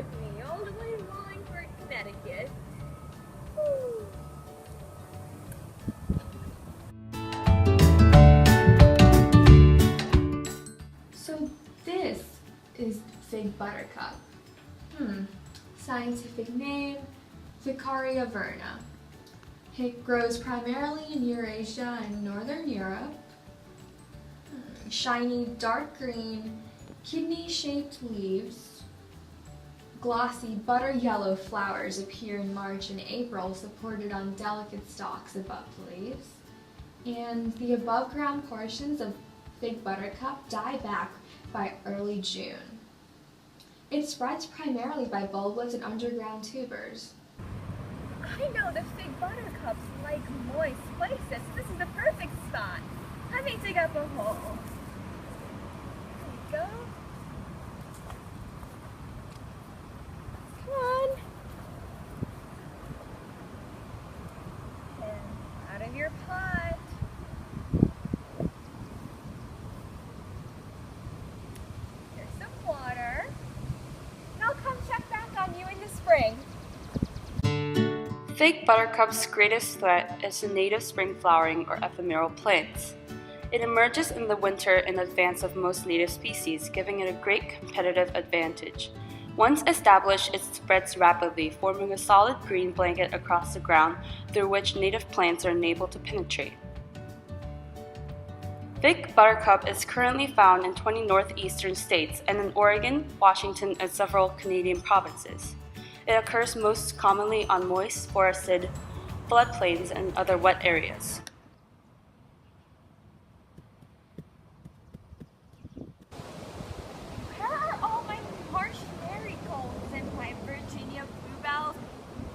with me all the way to Wallingford, Connecticut. Woo. So this is fig buttercup. Scientific name, Ficaria verna. It grows primarily in Eurasia and Northern Europe. Shiny dark green, kidney-shaped leaves. Glossy butter yellow flowers appear in March and April, supported on delicate stalks above the leaves. And the above ground portions of fig buttercup die back by early June. It spreads primarily by bulbous and underground tubers. I know the fig buttercups like moist places. This is the perfect spot. Let me dig up a hole. There you go. Come on. And out of your pot. Here's some water. And I'll come check back on you in the spring. Fig buttercup's greatest threat is the native spring flowering or ephemeral plants. It emerges in the winter in advance of most native species, giving it a great competitive advantage. Once established, it spreads rapidly, forming a solid green blanket across the ground through which native plants are unable to penetrate. Fig buttercup is currently found in 20 northeastern states and in Oregon, Washington, and several Canadian provinces. It occurs most commonly on moist, forested floodplains and other wet areas. Where are all my marsh marigolds and my Virginia bluebells,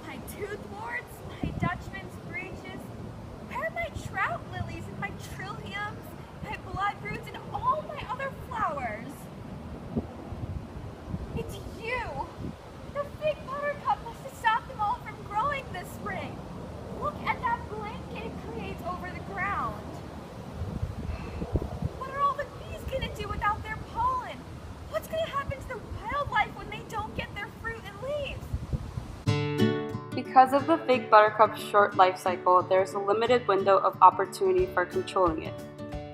my toothworts, my Dutchman's breeches? Where are my trout lilies and my trilliums, my bloodroots, and all my other flowers? It's you! The fig buttercup must have stopped them all from growing this spring. Look at that blanket it creates over the ground. What are all the bees gonna do without their pollen? What's gonna happen to the wildlife when they don't get their fruit and leaves? Because of the fig buttercup's short life cycle, there is a limited window of opportunity for controlling it.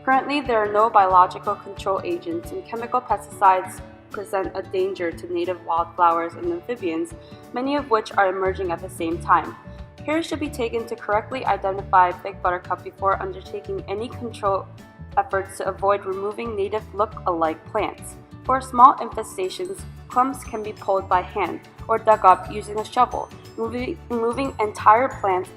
Currently, there are no biological control agents, and chemical pesticides present a danger to native wildflowers and amphibians, many of which are emerging at the same time. Care should be taken to correctly identify fig buttercup before undertaking any control efforts to avoid removing native look-alike plants. For small infestations, clumps can be pulled by hand or dug up using a shovel, removing entire plants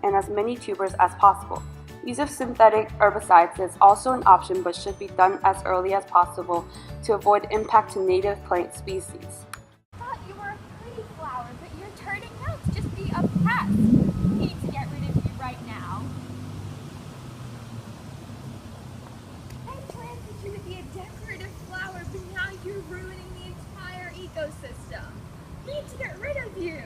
and as many tubers as possible. Use of synthetic herbicides is also an option but should be done as early as possible to avoid impact to native plant species. I thought you were a pretty flower, but you're turning out to just be a pest. Need to get rid of you right now. I planted you to be a decorative flower, but now you're ruining the entire ecosystem. Need to get rid of you.